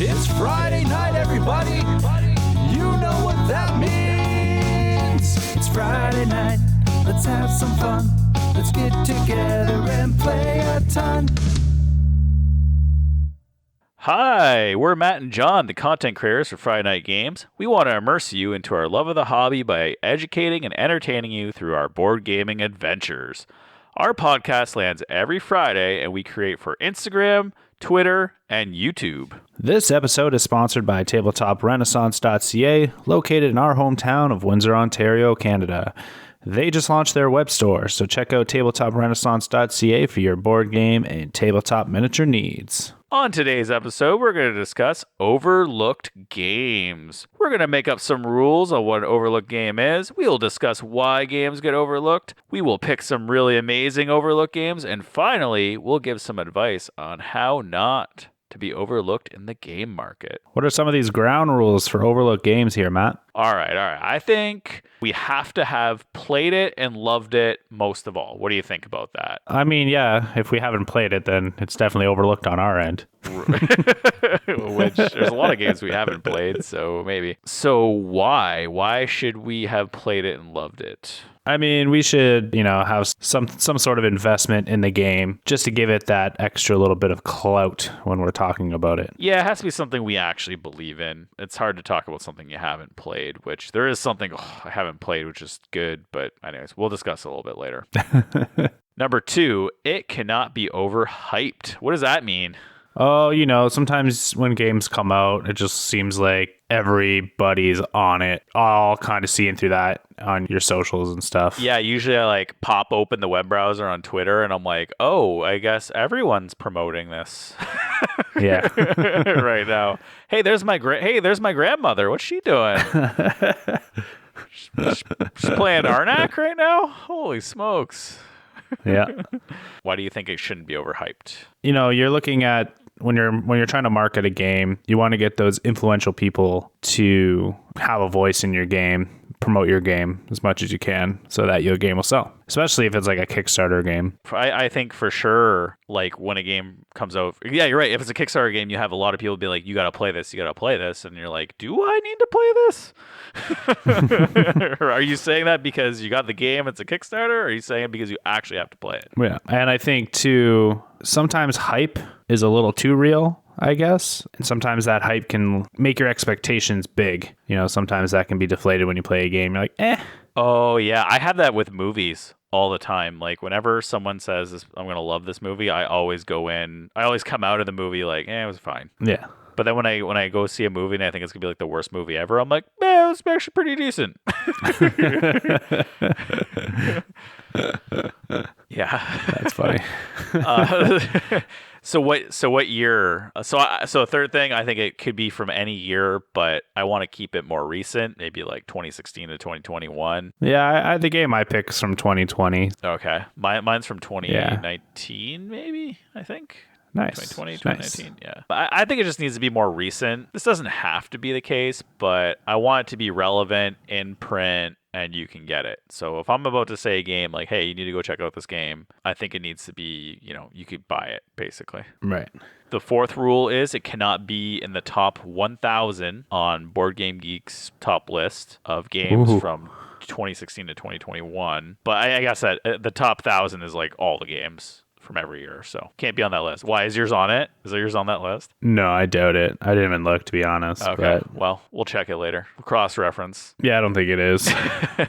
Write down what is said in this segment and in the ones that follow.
It's Friday night, everybody. You know what that means. It's Friday night. Let's have some fun. Let's get together and play a ton. Hi, we're Matt and Jon, the content creators for Friday Night Games. We want to immerse you into our love of the hobby by educating and entertaining you through our board gaming adventures. Our podcast lands every Friday, and we create for Instagram, Twitter, and YouTube. This episode is sponsored by TabletopRenaissance.ca, located in our hometown of Windsor, Ontario, Canada. They just launched their web store, so check out TabletopRenaissance.ca for your board game and tabletop miniature needs. On today's episode, we're going to discuss overlooked games. We're going to make up some rules on what an overlooked game is. We will discuss why games get overlooked. We will pick some really amazing overlooked games. And finally, we'll give some advice on how not to be overlooked in the game market. What are some of these ground rules for overlooked games here, Matt? All right. I think we have to have played it and loved it most of all. What do you think about that? I mean, yeah, if we haven't played it, then it's definitely overlooked on our end. Which there's a lot of games we haven't played, so maybe. So why? Why should we have played it and loved it? I mean, we should, have some sort of investment in the game just to give it that extra little bit of clout when we're talking about it. Yeah, it has to be something we actually believe in. It's hard to talk about something you haven't played, which there is something I haven't played, which is good. But anyways, we'll discuss it a little bit later. Number 2, it cannot be overhyped. What does that mean? Oh, sometimes when games come out, it just seems like everybody's on it, all kind of seeing through that on your socials and stuff. Yeah, usually I pop open the web browser on Twitter and I'm like, oh, I guess everyone's promoting this. Yeah. Right now. Hey, there's my grandmother. What's she doing? She's playing Arnak right now? Holy smokes. Yeah. Why do you think it shouldn't be overhyped? You're looking at when you're trying to market a game, you want to get those influential people to have a voice in your game, promote your game as much as you can so that your game will sell, especially if it's like a Kickstarter game. I think for sure, when a game comes out, yeah, you're right. If it's a Kickstarter game, you have a lot of people be like, you got to play this, and you're like, do I need to play this? Are you saying that because you got the game, it's a Kickstarter, or are you saying it because you actually have to play it? Yeah, and I think too, sometimes hype is a little too real, I guess. And sometimes that hype can make your expectations big. Sometimes that can be deflated when you play a game. You're like, eh. Oh, yeah. I have that with movies all the time. Whenever someone says, I'm going to love this movie, I always come out of the movie like, it was fine. Yeah. But then when I go see a movie and I think it's going to be the worst movie ever, I'm like, man, it's actually pretty decent. Yeah. That's funny. So what year? So a third thing, I think it could be from any year, but I want to keep it more recent, maybe 2016 to 2021. Yeah, the game I picked is from 2020. Okay. Mine's from 2019, maybe, I think. Nice. 2020, 2019, yeah. But I think it just needs to be more recent. This doesn't have to be the case, but I want it to be relevant in print and you can get it. So if I'm about to say a game hey, you need to go check out this game, I think it needs to be, you could buy it, basically. Right. The 4th rule is it cannot be in the top 1,000 on Board Game Geek's top list of games from 2016 to 2021. But I guess that the top 1,000 is all the games from every year, so can't be on that list. Why, is yours on it? Is yours on that list? No, I doubt it. I didn't even look, to be honest. Okay, well, we'll check it later. Cross-reference. Yeah, I don't think it is.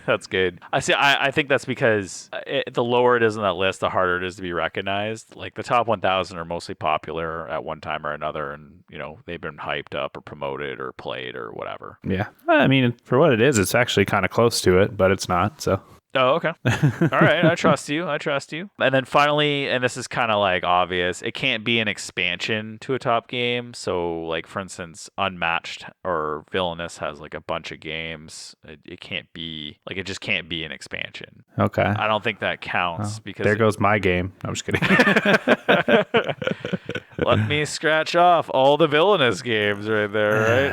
That's good. I think that's because the lower it is on that list, the harder it is to be recognized. The top 1,000 are mostly popular at one time or another, and they've been hyped up or promoted or played or whatever. Yeah, I mean, for what it is, it's actually kind of close to it, but it's not, so... Oh, okay. All right. I trust you. And then finally, and this is kind of obvious, it can't be an expansion to a top game. So for instance, Unmatched or Villainous has a bunch of games. It can't be it just can't be an expansion. Okay. I don't think that counts because there goes my game. No, I'm just kidding. Let me scratch off all the Villainous games right there,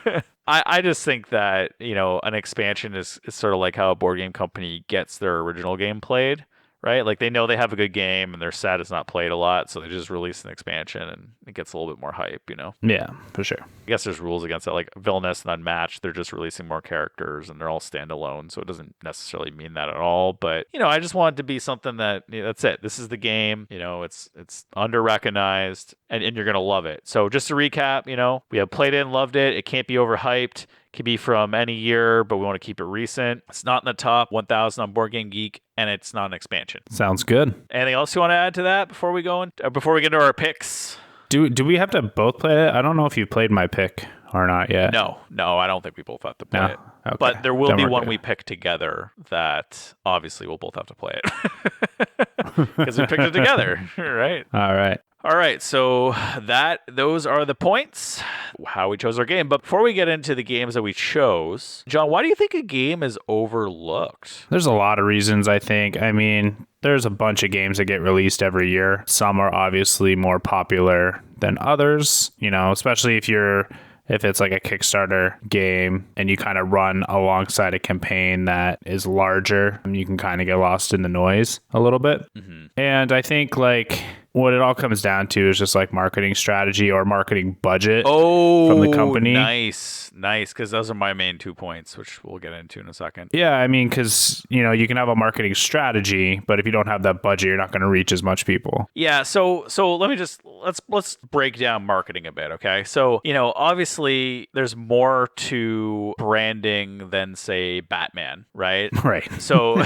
right? I just think that, an expansion is sort of like how a board game company gets their original game played, right? Like they know they have a good game and their set is not played a lot, so they just release an expansion and it gets a little bit more hype, you know? Yeah, for sure. I guess there's rules against that, like Villainous and Unmatched. They're just releasing more characters and they're all standalone, so it doesn't necessarily mean that at all. But you know, I just want it to be something that that's it. This is the game. You know, it's under recognized, and you're gonna love it. So just to recap, you know, we have played it and loved it. It can't be overhyped. Could be from any year, but we want to keep it recent. It's not in the top 1,000 on Board Game Geek, and it's not an expansion. Sounds good. Anything else you want to add to that before we get into our picks? Do we have to both play it? I don't know if you played my pick or not yet. No, I don't think we both have to play it. Okay. But there will Then be we're one good. we pick together that obviously we'll both have to play it because we picked it together, right? All right. So those are the points, how we chose our game. But before we get into the games that we chose, John, why do you think a game is overlooked? There's a lot of reasons, I think. I mean, there's a bunch of games that get released every year. Some are obviously more popular than others, you know, especially if it's like a Kickstarter game and you kind of run alongside a campaign that is larger, you can kind of get lost in the noise a little bit. Mm-hmm. And I think like what it all comes down to is just like marketing strategy or marketing budget from the company. Nice, because those are my main 2 points, which we'll get into in a second. Yeah, I mean, because, you know, you can have a marketing strategy, but if you don't have that budget, you're not going to reach as much people. Yeah, so let's break down marketing a bit, okay? So, you know, obviously there's more to branding than say Batman, right? Right. So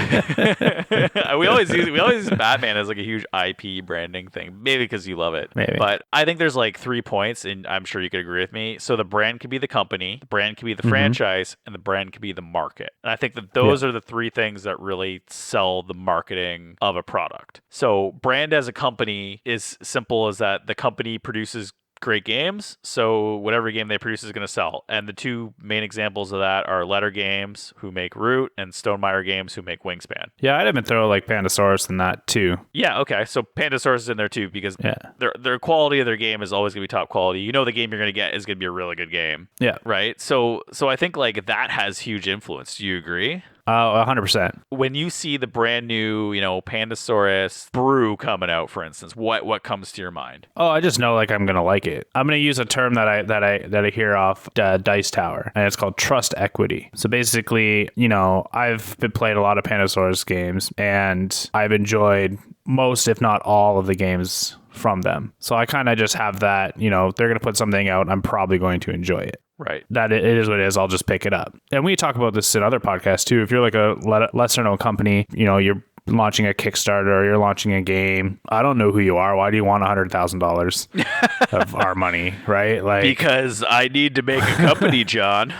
we always use Batman as like a huge IP branding thing. Maybe because you love it. Maybe. But I think there's like 3 points, and I'm sure you could agree with me. So the brand could be the company, the brand could be the franchise, and the brand could be the market. And I think that those are the 3 things that really sell the marketing of a product. So brand as a company is simple as that the company produces great games, so whatever game they produce is going to sell. And the 2 main examples of that are Letter Games, who make Root, and Stonemaier Games, who make Wingspan. Yeah, I'd even throw like Pandasaurus in that too. Yeah, okay. So Pandasaurus is in there too because their quality of their game is always going to be top quality. You know the game you're going to get is going to be a really good game. Yeah. Right? So I think like that has huge influence. Do you agree? 100%. When you see the brand new, you know, Pandasaurus brew coming out, for instance, what comes to your mind? Oh, I just know like I'm gonna like it. I'm gonna use a term that I hear off Dice Tower, and it's called trust equity. So basically, you know, I've been played a lot of Pandasaurus games, and I've enjoyed most, if not all, of the games from them. So I kind of just have that, you know, they're gonna put something out, I'm probably going to enjoy it. Right. That it is what it is. I'll just pick it up. And we talk about this in other podcasts too. If you're like a lesser known company, you know, you're launching a Kickstarter or you're launching a game, I don't know who you are. Why do you want $100,000 of our money, right? Like, because I need to make a company, John.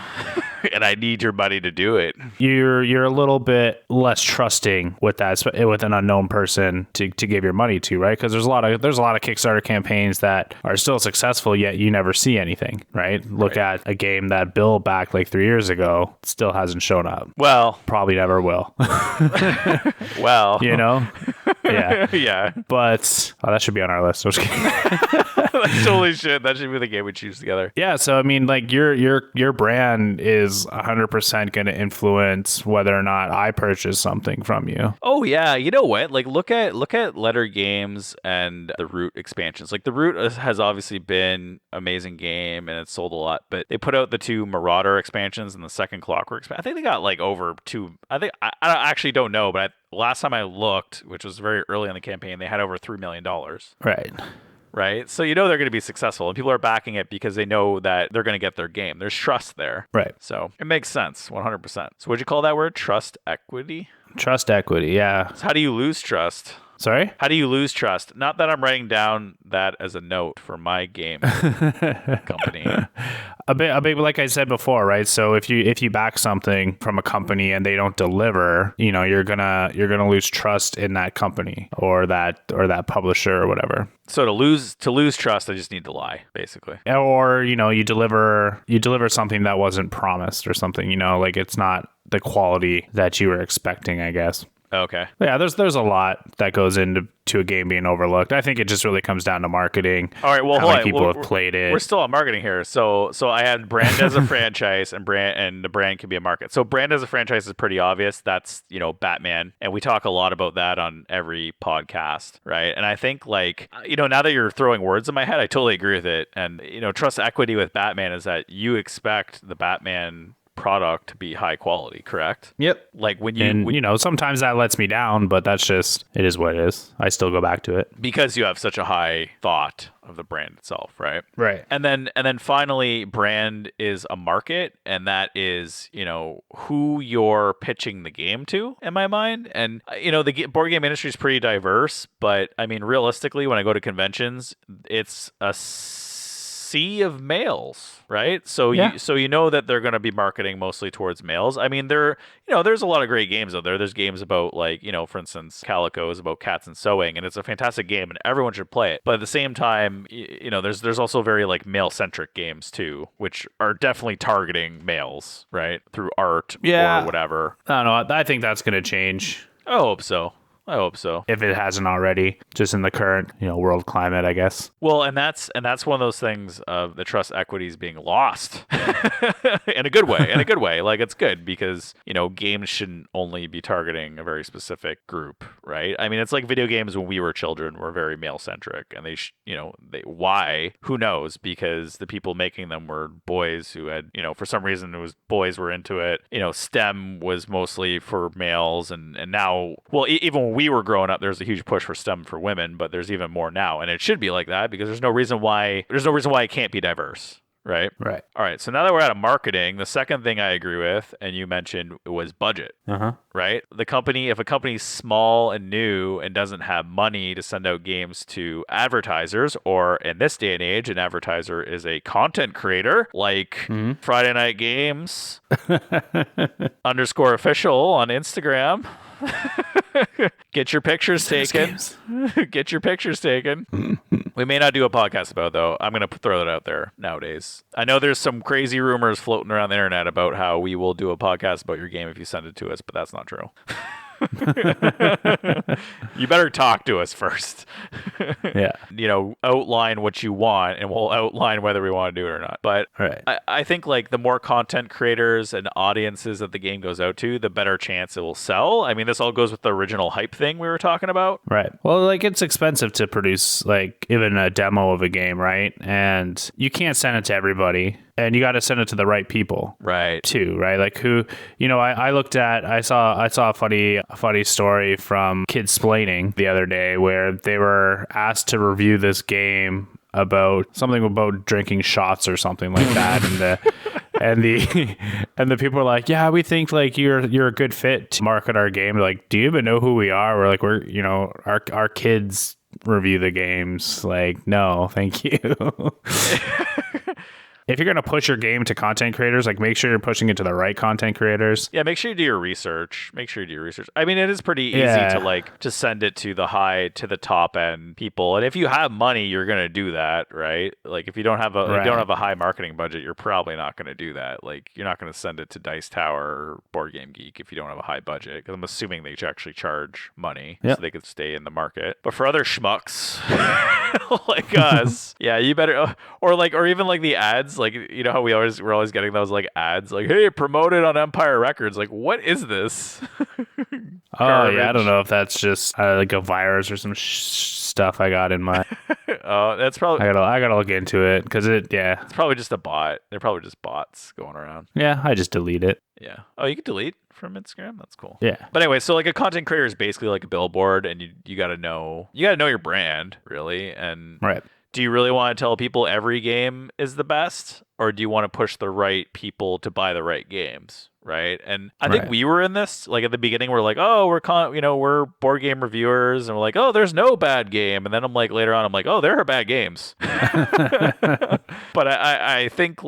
And I need your money to do it. You're a little bit less trusting with that, with an unknown person to give your money to, right? Because there's a lot of Kickstarter campaigns that are still successful, yet you never see anything, right? Look at a game that Bill backed like 3 years ago, still hasn't shown up. Well, probably never will. Well, you know, yeah, yeah. But that should be on our list. I'm just kidding. That totally should. That should be the game we choose together. Yeah. So I mean, like your brand is 100% going to influence whether or not I purchase something from you. Oh yeah, you know what? Like look at Letter Games and the Root expansions. Like the Root has obviously been an amazing game and it's sold a lot, but they put out the 2 Marauder expansions and the second Clockwork expansion. I think they got like over 2. I actually don't know, but last time I looked, which was very early in the campaign, they had over $3 million. Right. So you know they're going to be successful and people are backing it because they know that they're going to get their game. There's trust there. Right. So it makes sense 100%. So what'd you call that word? Trust equity? Trust equity. Yeah. So how do you lose trust? Sorry? How do you lose trust? Not that I'm writing down that as a note for my game company. A bit like I said before, right? So if you back something from a company and they don't deliver, you know, you're gonna lose trust in that company or that publisher or whatever. So to lose trust, I just need to lie, basically. Or, you know, you deliver something that wasn't promised or something, you know, like it's not the quality that you were expecting, I guess. Okay. Yeah, there's a lot that goes into a game being overlooked. I think it just really comes down to marketing. All right. Well, how many people have played it. We're still on marketing here. So I had brand as a franchise, and the brand can be a market. So brand as a franchise is pretty obvious. That's Batman, and we talk a lot about that on every podcast, right? And I think now that you're throwing words in my head, I totally agree with it. And trust equity with Batman is that you expect the Batman product to be high quality, correct? Yep. Like when sometimes that lets me down, but that's just, it is what it is. I still go back to it because you have such a high thought of the brand itself, right? Right. And then finally, brand is a market, and that is who you're pitching the game to, in my mind. And the board game industry is pretty diverse, but I mean, realistically, when I go to conventions, it's a sea of males, right? So yeah. you know that they're going to be marketing mostly towards males. I mean, there's a lot of great games out there. There's games about for instance, Calico is about cats and sewing, and it's a fantastic game, and everyone should play it. But at the same time, there's also very male centric games too, which are definitely targeting males, right, through art or whatever. I don't know. I think that's going to change. I hope so. If it hasn't already, just in the current, world climate, I guess. Well, and that's one of those things of the trust equities being lost in a good way. Like, it's good because, games shouldn't only be targeting a very specific group, right? I mean, it's like video games when we were children were very male centric, and why? Who knows? Because the people making them were boys who had, for some reason it was boys were into it. STEM was mostly for males, and now, well, even when we were growing up, there's a huge push for STEM for women, but there's even more now, and it should be like that because there's no reason why it can't be diverse, right? Right. All right. So now that we're out of marketing, the second thing I agree with, and you mentioned, was budget. Right? If a company's small and new and doesn't have money to send out games to advertisers, or in this day and age, an advertiser is a content creator like Friday Night Games _official on Instagram. Get your pictures taken. Get your pictures taken. We may not do a podcast about it, though. I'm going to throw that out there nowadays. I know there's some crazy rumors floating around the internet about how we will do a podcast about your game if you send it to us, but that's not true. You better talk to us first. Yeah. Outline what you want, and we'll outline whether we want to do it or not. But right. I think the more content creators and audiences that the game goes out to, the better chance it will sell. I mean, this all goes with the original hype thing we were talking about. Right. Well, it's expensive to produce even a demo of a game, right? And you can't send it to everybody. And you got to send it to the right people, right? Too, right? Like who, I saw a funny story from Kidsplaining the other day where they were asked to review this game about something about drinking shots or something like that, and the people were like, yeah, we think you're a good fit to market our game. They're like, do you even know who we are? We're our kids review the games. Like, no, thank you. If you're going to push your game to content creators, make sure you're pushing it to the right content creators. Yeah, make sure you do your research. I mean, it is pretty easy to send it to the top end people. And if you have money, you're going to do that, right? If you don't have a high marketing budget, you're probably not going to do that. You're not going to send it to Dice Tower or Board Game Geek if you don't have a high budget, because I'm assuming they actually charge money so they could stay in the market. But for other schmucks like us, yeah, you better or even the ads. How we're always getting those ads hey, promote it on Empire Records. What is this? Oh yeah, I don't know if that's just a virus or some stuff I got in my. Oh, that's probably. I gotta look into it because it's probably just a bot. They're probably just bots going around. Yeah, I just delete it. Yeah. Oh, you can delete from Instagram. That's cool. Yeah. But anyway, so a content creator is basically like a billboard, and you gotta know your brand, really. And right. Do you really want to tell people every game is the best, or do you want to push the right people to buy the right games, right? And I think we were in this at the beginning. We're oh, we're board game reviewers, and we're oh, there's no bad game. And then I'm later on, I'm oh, there are bad games. But I think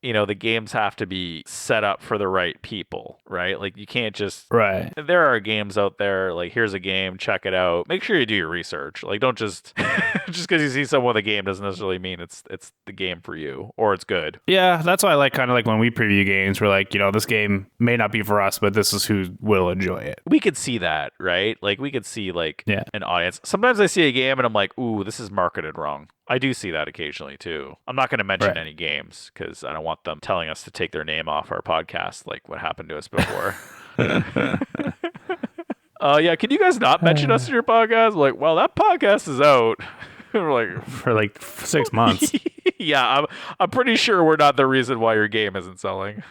the games have to be set up for the right people, right? Like you can't just Right. there are games out there like here's a game, check it out. Make sure you do your research. Like don't just just because you see someone with a game doesn't necessarily mean it's the game for you or it's good. Yeah, that's why I like kind of like when we preview games, we're like, this game may not be for us, but this is who will enjoy it. We could see that, right? Like we could see like Yeah. an audience. Sometimes I see a game and I'm like, ooh, this is marketed wrong. I do see that occasionally too. I'm not going to mention any games because I don't want them telling us to take their name off our podcast like what happened to us before. Yeah, can you guys not mention us in your podcast? Like, well, that podcast is out. We're like for like 6 months. Yeah, I'm pretty sure we're not the reason why your game isn't selling.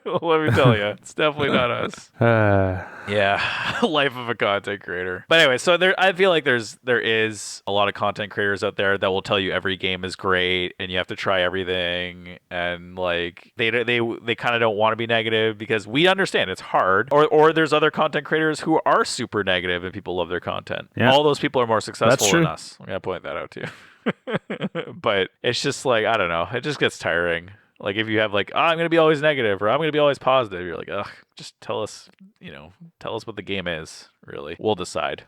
Let me tell you, it's definitely not us. Yeah, life of a content creator. But anyway, so I feel like there is a lot of content creators out there that will tell you every game is great and you have to try everything, and like they kind of don't want to be negative because we understand it's hard. Or there's other content creators who are super negative and people love their content. Yeah. All those people are more successful than us. I'm gonna point that out too. But it's just like I don't know. It just gets tiring. Like if you have like, I'm going to be always negative or I'm going to be always positive, you're like, ugh, just tell us what the game is, really. We'll decide.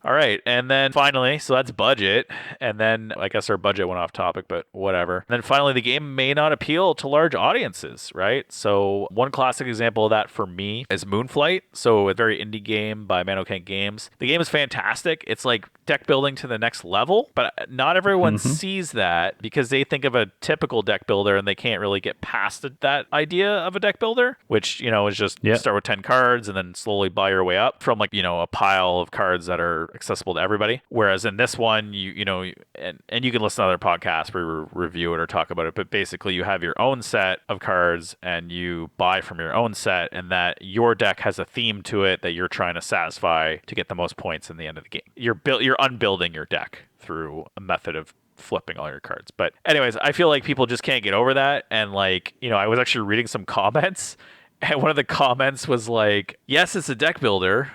All right. And then finally, so that's budget. And then I guess our budget went off topic, but whatever. And then finally, the game may not appeal to large audiences, right? So one classic example of that for me is Moonflight. So a very indie game by Manokent Games. The game is fantastic. It's like deck building to the next level, but not everyone sees that because they think of a typical deck builder and they can't really get past that idea of a deck builder, which, is just start with 10 cards and then slowly buy your way up from like, a pile of cards that are accessible to everybody. Whereas in this one, and you can listen to other podcasts where we review it or talk about it, but basically you have your own set of cards and you buy from your own set, and that your deck has a theme to it that you're trying to satisfy to get the most points in the end of the game. You're unbuilding your deck through a method of flipping all your cards. But anyways, I feel like people just can't get over that. And like, I was actually reading some comments, and one of the comments was like, yes, it's a deck builder,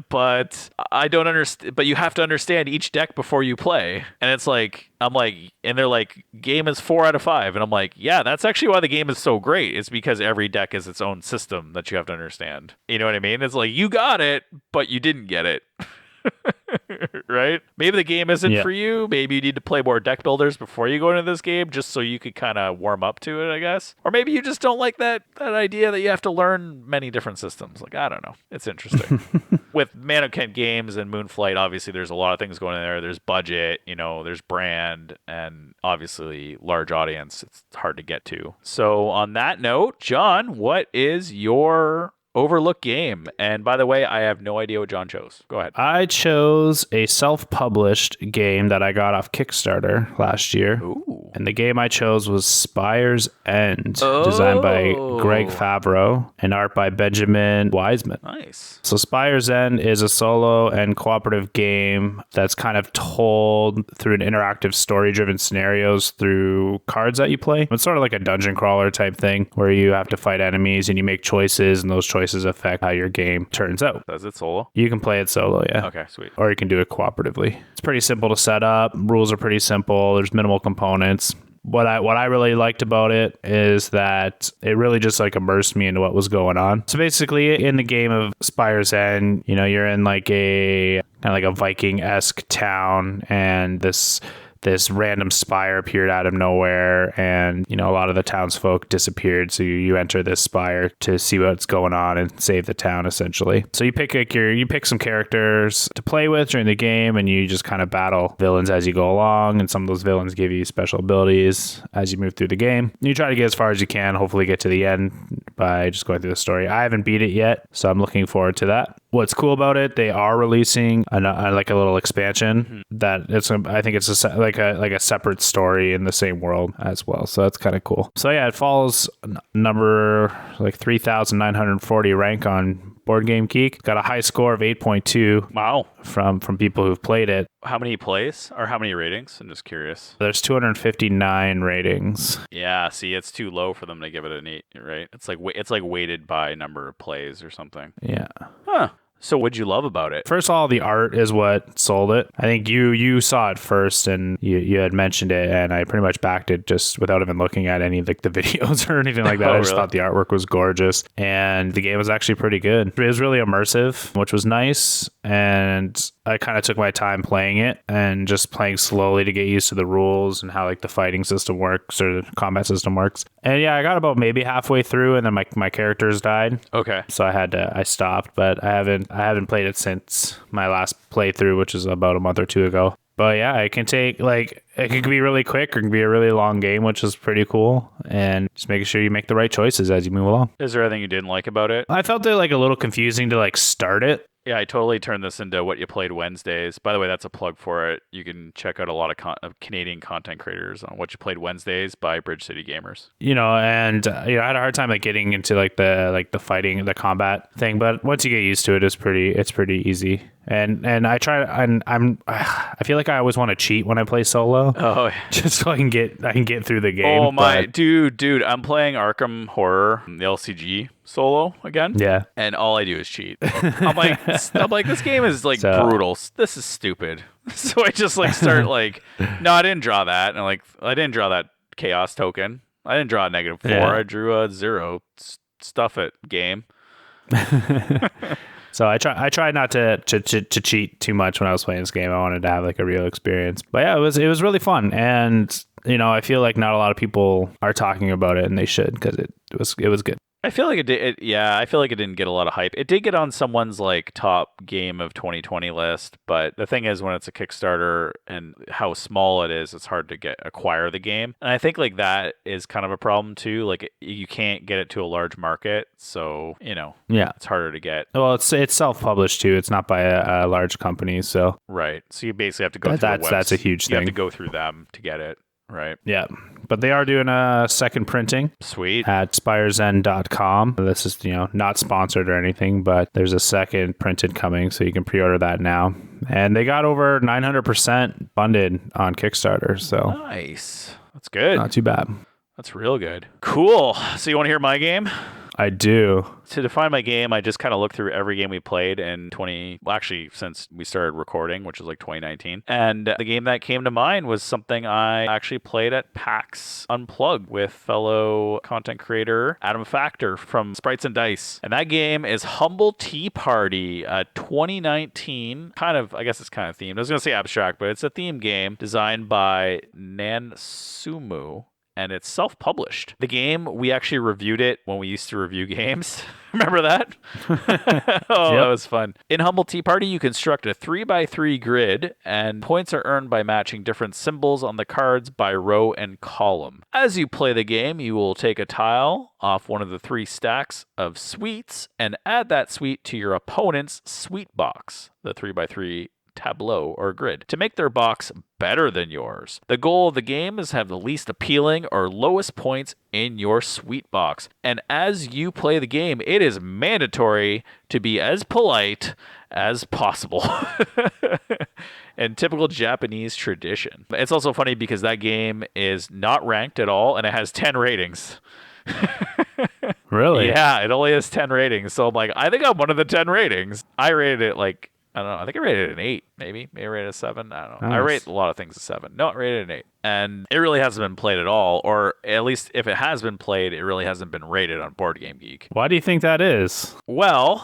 but I don't understand, but you have to understand each deck before you play. And it's like, and they're like, game is 4 out of 5. And I'm like, yeah, that's actually why the game is so great. It's because every deck is its own system that you have to understand. You know what I mean? It's like, you got it, but you didn't get it. Right? Maybe the game isn't for you. Maybe you need to play more deck builders before you go into this game just so you could kind of warm up to it, I guess. Or maybe you just don't like that idea that you have to learn many different systems. Like, I don't know. It's interesting. With Manokent Games and Moonflight, obviously there's a lot of things going in there. There's budget, there's brand, and obviously large audience. It's hard to get to. So on that note, John, what is your overlooked game? And by the way, I have no idea what John chose. Go ahead. I chose a self-published game that I got off Kickstarter last year. Ooh. And the game I chose was Spire's End, designed by Greg Favreau and art by Benjamin Wiseman. Nice. So Spire's End is a solo and cooperative game that's kind of told through an interactive story-driven scenarios through cards that you play. It's sort of like a dungeon crawler type thing where you have to fight enemies and you make choices, and those choices affect how your game turns out. Does it solo? You can play it solo, yeah. Okay, sweet. Or you can do it cooperatively. It's pretty simple to set up. Rules are pretty simple. There's minimal components. What I really liked about it is that it really just like immersed me into what was going on. So basically in the game of Spire's End, you're in like a kind of like a Viking-esque town, and this random spire appeared out of nowhere, and a lot of the townsfolk disappeared. So you enter this spire to see what's going on and save the town, essentially. So you pick some characters to play with during the game, and you just kind of battle villains as you go along. And some of those villains give you special abilities as you move through the game. You try to get as far as you can, hopefully get to the end by just going through the story. I haven't beat it yet, so I'm looking forward to that. What's cool about it, they are releasing like a little expansion that I think it's like a separate story in the same world as well. So that's kind of cool. So yeah, it follows number like 3,940 rank on Board Game Geek. Got a high score of 8.2. Wow. From people who've played it. How many plays or how many ratings? I'm just curious. There's 259 ratings. Yeah, see, it's too low for them to give it an 8, right? It's like weighted by number of plays or something. Yeah. Huh. So what'd you love about it? First of all, the art is what sold it. I think you saw it first and you had mentioned it, and I pretty much backed it just without even looking at any of the videos or anything like that. Oh, I just really? thought the artwork was gorgeous and the game was actually pretty good. It was really immersive, which was nice, and I kind of took my time playing it and just playing slowly to get used to the rules and how like the fighting system works or the combat system works. And yeah, I got about maybe halfway through and then my characters died. Okay. So I stopped, but I haven't played it since my last playthrough, which is about a month or two ago. But yeah, it can be really quick or it can be a really long game, which is pretty cool. And just making sure you make the right choices as you move along. Is there anything you didn't like about it? I felt it like a little confusing to like start it. Yeah, I totally turned this into What You Played Wednesdays. By the way, that's a plug for it. You can check out a lot of Canadian content creators on What You Played Wednesdays by Bridge City Gamers. And I had a hard time like getting into like the fighting, the combat thing, but once you get used to it, it's pretty easy. And I I feel like I always want to cheat when I play solo. Oh, just so I can get through the game. Oh my dude, I'm playing Arkham Horror, the LCG solo again. Yeah. And all I do is cheat. I'm like this game is like brutal. This is stupid. So I just like start like, no, I didn't draw that. And like I didn't draw that chaos token. I didn't draw a -4. Yeah. I drew a 0. Stuff it, game. So I tried not to cheat too much when I was playing this game. I wanted to have like a real experience. But yeah, it was really fun, and I feel like not a lot of people are talking about it, and they should, because it was good. I feel like it did. I feel like it didn't get a lot of hype. It did get on someone's like top game of 2020 list, but the thing is, when it's a Kickstarter and how small it is, it's hard to acquire the game. And I think like that is kind of a problem too. Like you can't get it to a large market, so yeah, it's harder to get. Well, it's self-published too. It's not by a large company, so right. So you basically have to go through that's a huge thing. You have to go through them to get it. Right. Yeah. But they are doing a second printing. Sweet. At spirezen.com. This is, not sponsored or anything, but there's a second printed coming, so you can pre-order that now. And they got over 900% funded on Kickstarter, so. Nice. That's good. Not too bad. That's real good. Cool. So you want to hear my game? I do. To define my game, I just kind of looked through every game we played since we started recording, which was like 2019. And the game that came to mind was something I actually played at PAX Unplugged with fellow content creator Adam Factor from Sprites and Dice. And that game is Humble Tea Party, 2019. I guess it's kind of themed. I was going to say abstract, but it's a theme game designed by Nansumu. And it's self-published. The game, we actually reviewed it when we used to review games. Remember that? Oh, yep. That was fun. In Humble Tea Party, you construct a 3x3 grid, and points are earned by matching different symbols on the cards by row and column. As you play the game, you will take a tile off one of the 3 stacks of sweets and add that sweet to your opponent's sweet box, the 3x3 tableau or grid, to make their box better than yours. The goal of the game is to have the least appealing or lowest points in your sweet box. And as you play the game, it is mandatory to be as polite as possible. In typical Japanese tradition. It's also funny because that game is not ranked at all and it has 10 ratings. Really? Yeah, it only has 10 ratings. So I'm like, I think I'm one of the 10 ratings. I rated it like, I don't know. I think I rated it an 8, maybe. Maybe I rated it a 7. I don't know. Nice. I rate a lot of things a 7. No, I rated it an 8. And it really hasn't been played at all. Or at least if it has been played, it really hasn't been rated on Board Game Geek. Why do you think that is? Well,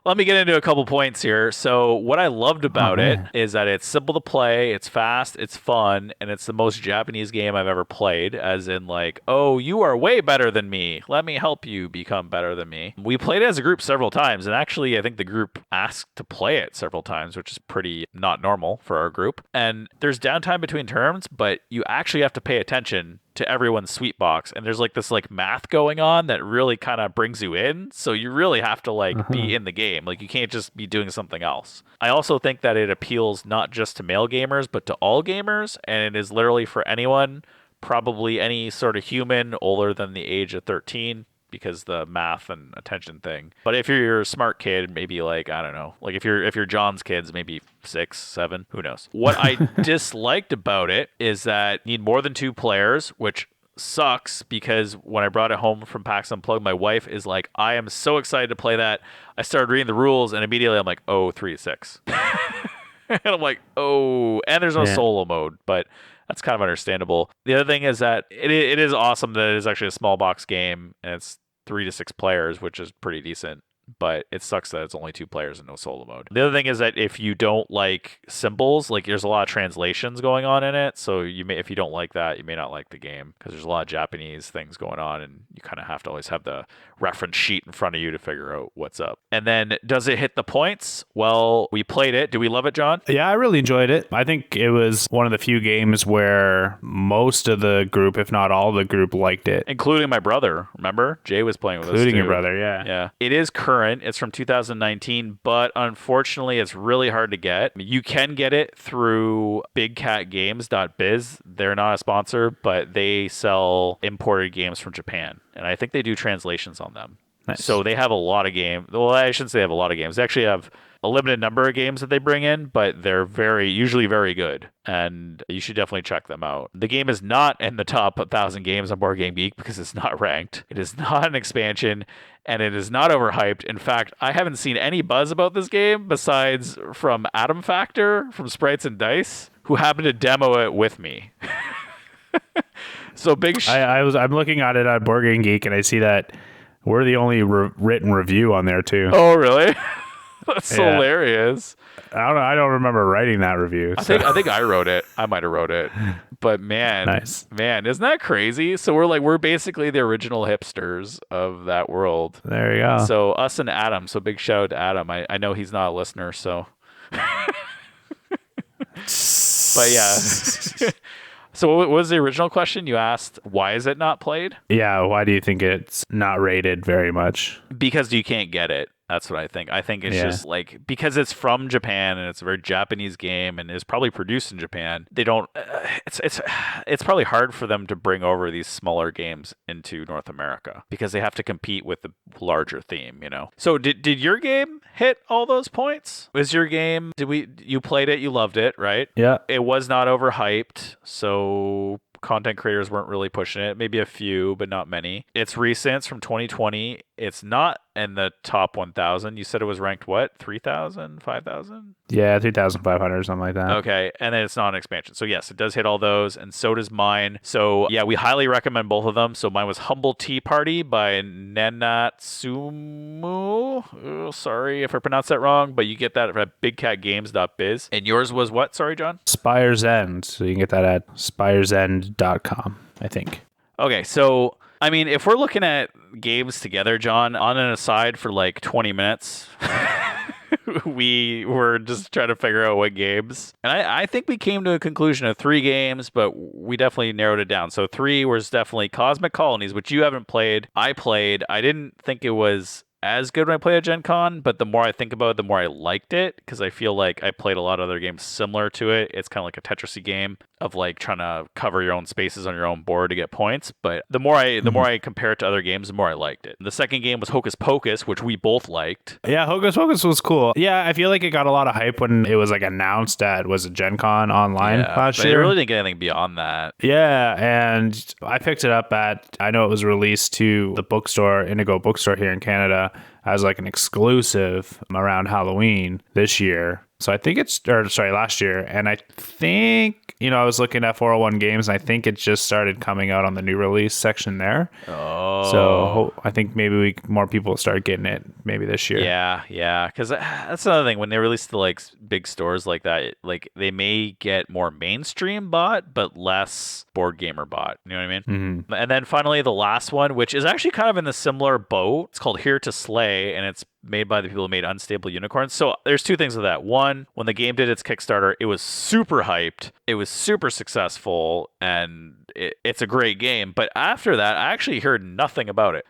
let me get into a couple points here. So what I loved about it is that it's simple to play, it's fast, it's fun, and it's the most Japanese game I've ever played, as in like, oh, you are way better than me. Let me help you become better than me. We played it as a group several times, and actually I think the group asked to play it several times, which is pretty not normal for our group. And there's downtime between turns, but you actually have to pay attention to everyone's sweet box, and there's like this like math going on that really kind of brings you in, so you really have to like be in the game. Like you can't just be doing something else. I also think that it appeals not just to male gamers but to all gamers, and it is literally for anyone, probably any sort of human older than the age of 13, because the math and attention thing. But if you're a smart kid, maybe like, I don't know, like if you're John's kids, maybe 6, 7, who knows. What I disliked about it is that you need more than 2 players, which sucks because when I brought it home from PAX Unplugged, my wife is like, I am so excited to play that. I started reading the rules and immediately I'm like, oh, 3-6. And I'm like, oh, and there's no solo mode, but that's kind of understandable. The other thing is that it is awesome that it is actually a small box game and it's 3 to 6 players, which is pretty decent. But it sucks that it's only 2 players and no solo mode. The other thing is that if you don't like symbols, like there's a lot of translations going on in it. So if you don't like that, you may not like the game because there's a lot of Japanese things going on and you kind of have to always have the reference sheet in front of you to figure out what's up. And then does it hit the points? Well, we played it. Do we love it, John? Yeah, I really enjoyed it. I think it was one of the few games where most of the group, if not all the group, liked it. Including my brother. Remember? Jay was playing with us too. Including your brother, yeah. Yeah. It is current. It's from 2019, but unfortunately, it's really hard to get. You can get it through bigcatgames.biz. They're not a sponsor, but they sell imported games from Japan, and I think they do translations on them. Nice. So they have a lot of games. Well, I shouldn't say they have a lot of games. They actually have a limited number of games that they bring in, but they're usually very good, and you should definitely check them out. The game is not in the top 1,000 games on Board Game Geek because it's not ranked. It is not an expansion, and it is not overhyped. In fact, I haven't seen any buzz about this game besides from Atom Factor, from Sprites and Dice, who happened to demo it with me. So big. I'm looking at it on Board Game Geek, and I see that we're the only written review on there too. Oh, really? That's hilarious. I don't remember writing that review. So. I think I wrote it. I might have wrote it. But man, isn't that crazy? So we're basically the original hipsters of that world. There you go. So us and Adam. So big shout out to Adam. I know he's not a listener, so. But yeah. So what was the original question? You asked, why is it not played? Yeah, why do you think it's not rated very much? Because you can't get it. That's what I think. I think it's just like, because it's from Japan and it's a very Japanese game and is probably produced in Japan, they don't, it's probably hard for them to bring over these smaller games into North America because they have to compete with the larger theme, you know? So did your game hit all those points? Was your game, you played it, you loved it, right? Yeah. It was not overhyped, so content creators weren't really pushing it. Maybe a few, but not many. It's recent. It's from 2020. It's not in the top 1,000. You said it was ranked what? 3,000? 5,000? Yeah, 3,500 or something like that. Okay. And then it's not an expansion. So yes, it does hit all those. And so does mine. So yeah, we highly recommend both of them. So mine was Humble Tea Party by Nenatsumu. Oh, sorry if I pronounced that wrong, but you get that at bigcatgames.biz. And yours was what? Sorry, John? Spire's End. So you can get that at spiresend.com, I think. Okay. So I mean, if we're looking at games together, John, on an aside for like 20 minutes, we were just trying to figure out what games. And I think we came to a conclusion of 3 games, but we definitely narrowed it down. So 3 was definitely Cosmic Colonies, which you haven't played. I played. I didn't think it was as good when I played at Gen Con, but the more I think about it, the more I liked it because I feel like I played a lot of other games similar to it. It's kind of like a Tetris-y game of like trying to cover your own spaces on your own board to get points. But the more I compare it to other games, the more I liked it. The second game was Hocus Pocus, which we both liked. Yeah, Hocus Pocus was cool. Yeah, I feel like it got a lot of hype when it was like announced at Gen Con online last year. I really didn't get anything beyond that. Yeah, and I picked it up I know it was released to the bookstore, Indigo Bookstore here in Canada, as like an exclusive around Halloween this year. So I think last year. And I think, I was looking at 401 Games and I think it just started coming out on the new release section there. Oh. So I think maybe more people will start getting it maybe this year. Yeah. Because that's another thing. When they release to like big stores like that, like they may get more mainstream bought, but less board gamer bought. You know what I mean? Mm-hmm. And then finally the last one, which is actually kind of in the similar boat. It's called Here to Slay, and it's made by the people who made Unstable Unicorns. So there's 2 things with that. One, when the game did its Kickstarter, it was super hyped. It was super successful, and it's a great game. But after that, I actually heard nothing about it.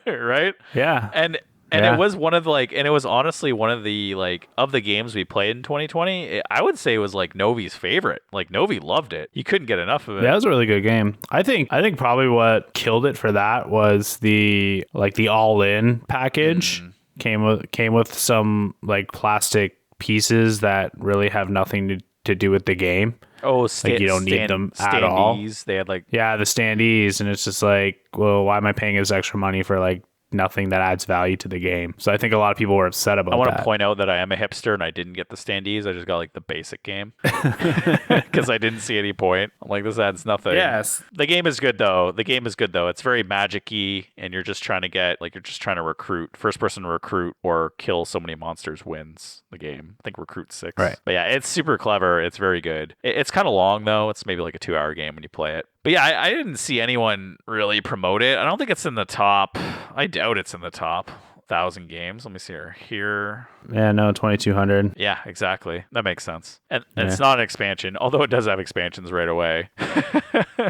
Right? Yeah. And it was one of it was honestly one of the of the games we played in 2020. I would say it was like Novi's favorite. Like Novi loved it. You couldn't get enough of it. Yeah, it was a really good game. I think probably what killed it for that was the all-in package. Came with some like plastic pieces that really have nothing to do with the game. Oh, Like you don't need them at all. They had like, Yeah, the standees, and it's just like, well, why am I paying this extra money for like nothing that adds value to the game? So I think a lot of people were upset about that. I want to point out that I am a hipster and I didn't get the standees. I just got like the basic game because I didn't see any point. I'm like, this adds nothing. Yes. The game is good though. It's very magic-y, and you're just trying to recruit. First person to recruit or kill so many monsters wins the game. I think recruit 6. Right. But yeah, it's super clever. It's very good. It's kind of long though. It's maybe like a 2-hour game when you play it. But yeah, I didn't see anyone really promote it. I don't think it's in the top. I doubt it's in the top 1,000 games. Let me see here. Yeah, no, 2,200. Yeah, exactly. That makes sense. And it's not an expansion, although it does have expansions right away.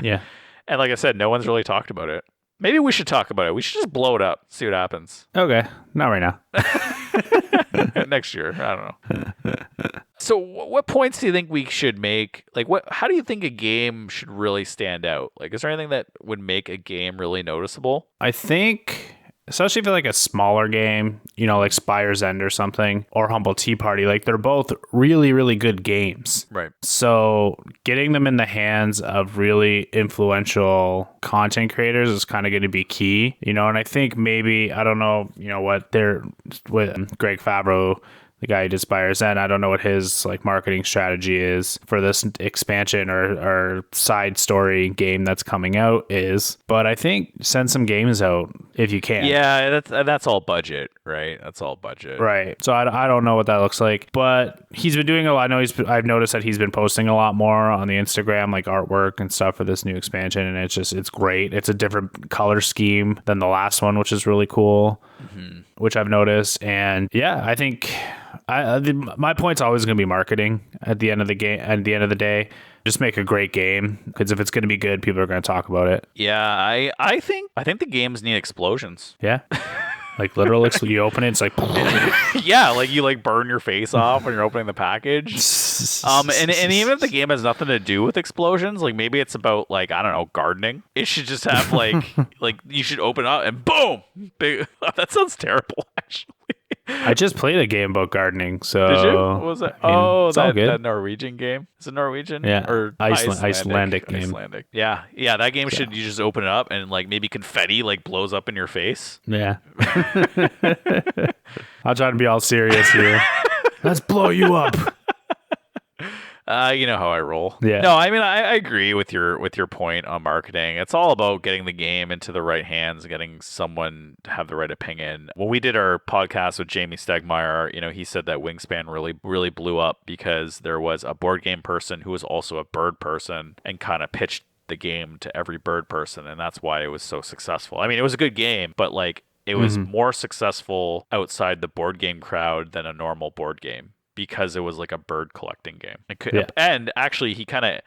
Yeah. And like I said, no one's really talked about it. Maybe we should talk about it. We should just blow it up, see what happens. Okay, not right now. Next year. I don't know. So what points do you think we should make? Like, how do you think a game should really stand out? Like, is there anything that would make a game really noticeable? I think, especially for like a smaller game, you know, like Spire's End or something, or Humble Tea Party, like they're both really, really good games. Right. So getting them in the hands of really influential content creators is kind of going to be key, you know, and I think maybe, I don't know, you know, what they're with Greg Favreau, the guy who did Spire's End. I don't know what his like marketing strategy is for this expansion or side story game that's coming out is, but I think send some games out if you can. Yeah, that's all budget, right? That's all budget. Right. So I don't know what that looks like, but he's been doing a lot. I've noticed that he's been posting a lot more on the Instagram, like artwork and stuff for this new expansion, and it's great. It's a different color scheme than the last one, which is really cool, which I've noticed. And yeah, I think my point's always going to be marketing at the end of the game. At the end of the day, just make a great game, because if it's going to be good, people are going to talk about it. Yeah, I think the games need explosions. Yeah. Like literal, you open it, it's like yeah, like you like burn your face off when you're opening the package. And even if the game has nothing to do with explosions, like maybe it's about like, I don't know, gardening. It should just have like like you should open up and boom, big. That sounds terrible, actually. I just played a game about gardening. So did you? What was that? That Norwegian game. Is it Norwegian? Yeah. Or Icelandic game. Icelandic. Yeah. That game should you just open it up and like maybe confetti like blows up in your face. Yeah. I'll try to be all serious here. Let's blow you up. You know how I roll. Yeah. No, I mean I agree with your point on marketing. It's all about getting the game into the right hands, getting someone to have the right opinion. When we did our podcast with Jamie Stegmaier, you know, he said that Wingspan really blew up because there was a board game person who was also a bird person and kind of pitched the game to every bird person, and that's why it was so successful. I mean, it was a good game, but like it was more successful outside the board game crowd than a normal board game, because it was like a bird collecting game. And actually I kind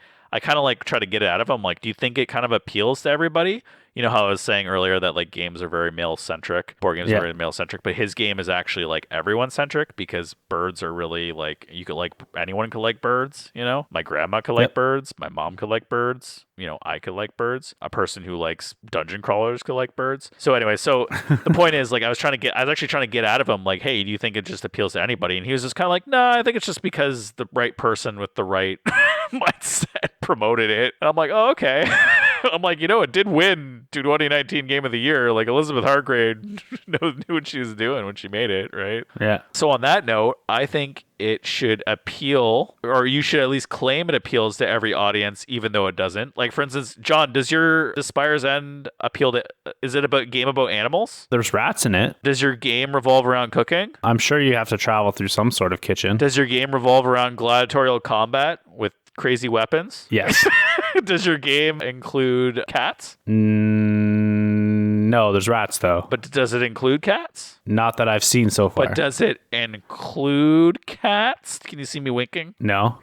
of like try to get it out of him. Like, do you think it kind of appeals to everybody? You know how I was saying earlier that like games are very male centric, board games are very male centric, but his game is actually like everyone centric, because birds are really like, anyone could like birds, you know? My grandma could like birds, my mom could like birds, you know, I could like birds, a person who likes dungeon crawlers could like birds. So anyway, the point is like I was actually trying to get out of him like, hey, do you think it just appeals to anybody? And he was just kind of like, no, I think it's just because the right person with the right mindset promoted it. And I'm like, oh, okay. I'm like, you know, it did win 2019 Game of the Year. Like Elizabeth Hargrave knew what she was doing when she made it, right? Yeah. So on that note, I think it should appeal, or you should at least claim it appeals to every audience, even though it doesn't. Like, for instance, John, does Spire's End appeal to? Is it a game about animals? There's rats in it. Does your game revolve around cooking? I'm sure you have to travel through some sort of kitchen. Does your game revolve around gladiatorial combat with crazy weapons? Yes. Does your game include cats? No, there's rats though. But does it include cats? Not that I've seen so far. But does it include cats? Can you see me winking? No,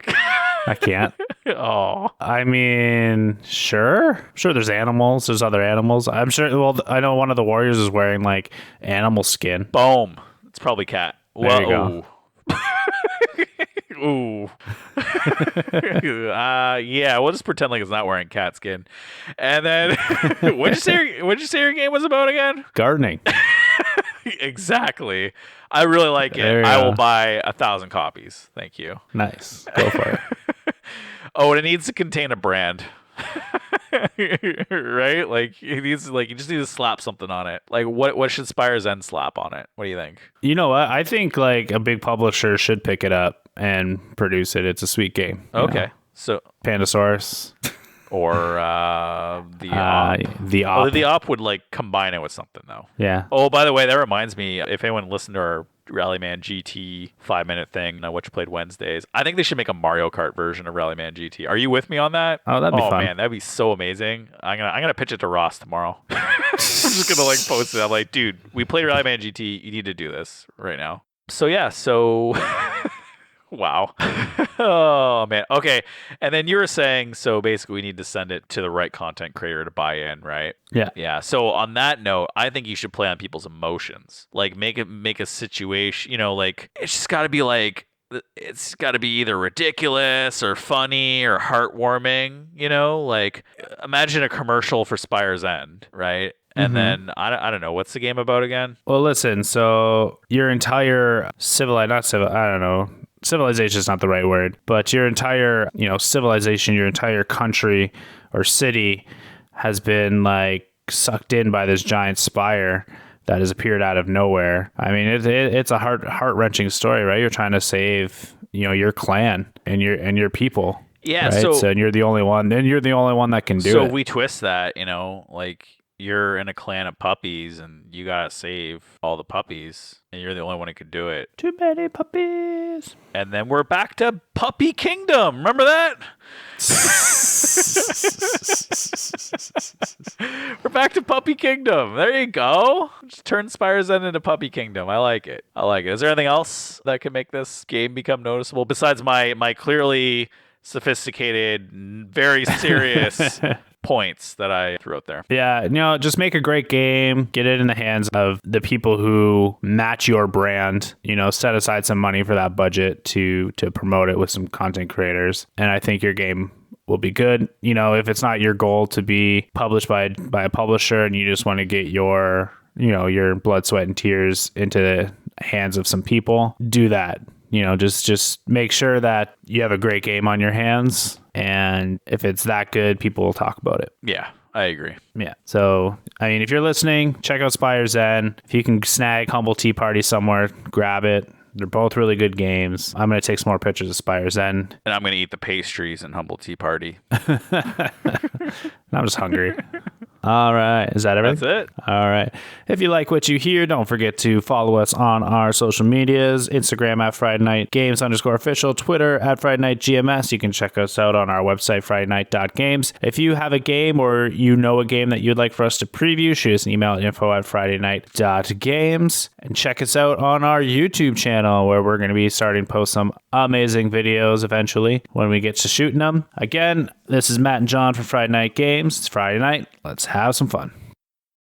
I can't. Oh. I mean, sure there's animals. There's other animals. I'm sure. Well, I know one of the warriors is wearing like animal skin. Boom. It's probably cat. There you go. Ooh. Yeah, we'll just pretend like it's not wearing cat skin. And then what'd you say your game was about again? Gardening. Exactly. I really like it. I will buy 1,000 copies. Thank you. Nice. Go for it. Oh, and it needs to contain a brand. Right? Like it needs like you just need to slap something on it. Like what should Spire's End slap on it? What do you think? You know what? I think like a big publisher should pick it up and produce it. It's a sweet game. Okay. So Pandasaurus. or the op. The op. Well, the op would like combine it with something though. Yeah. Oh, by the way, that reminds me, if anyone listened to our Rallyman GT 5-minute thing, what you played Wednesdays, I think they should make a Mario Kart version of Rallyman GT. Are you with me on that? Oh, that'd be fun. Man, that'd be so amazing. I'm gonna pitch it to Ross tomorrow. I'm just gonna like post it. I'm like, dude, we played Rallyman GT. You need to do this right now. So yeah, wow. Oh man. Okay. And then you were saying, so basically we need to send it to the right content creator to buy in, right? Yeah. Yeah. So on that note, I think you should play on people's emotions. Like make a situation, like it's just got to be like, it's got to be either ridiculous or funny or heartwarming, like imagine a commercial for Spire's End, right? And then I don't know, what's the game about again? Well, listen, so your entire civilization is not the right word, but your entire, civilization, your entire country or city has been like sucked in by this giant spire that has appeared out of nowhere. I mean, it's a heart-wrenching story, right? You're trying to save, your clan and your people. Yeah, right? So and you're the only one that can do it. So we twist that, like you're in a clan of puppies and you gotta save all the puppies and you're the only one who could do it. Too many puppies. And then we're back to Puppy Kingdom. Remember that? We're back to Puppy Kingdom. There you go. Just turn Spire's End into Puppy Kingdom. I like it. Is there anything else that can make this game become noticeable besides my clearly sophisticated, very serious points that I threw out there? Yeah, just make a great game, get it in the hands of the people who match your brand, set aside some money for that budget to promote it with some content creators. And I think your game will be good. If it's not your goal to be published by a publisher and you just want to get your blood, sweat, and tears into the hands of some people, do that. Just make sure that you have a great game on your hands. And if it's that good, people will talk about it. Yeah, I agree. Yeah. So, I mean, if you're listening, check out Spire's End. If you can snag Humble Tea Party somewhere, grab it. They're both really good games. I'm going to take some more pictures of Spire's End. And I'm going to eat the pastries in Humble Tea Party. I'm just hungry. All right. Is that everything? That's it. All right. If you like what you hear, don't forget to follow us on our social medias, Instagram at Friday Night Games _official, Twitter at Friday Night GMS. You can check us out on our website, FridayNight.games. If you have a game or a game that you'd like for us to preview, shoot us an email at info@FridayNight.games. And check us out on our YouTube channel where we're going to be starting to post some amazing videos eventually when we get to shooting them. Again, this is Matt and John from Friday Night Games. It's Friday night. Let's have some fun.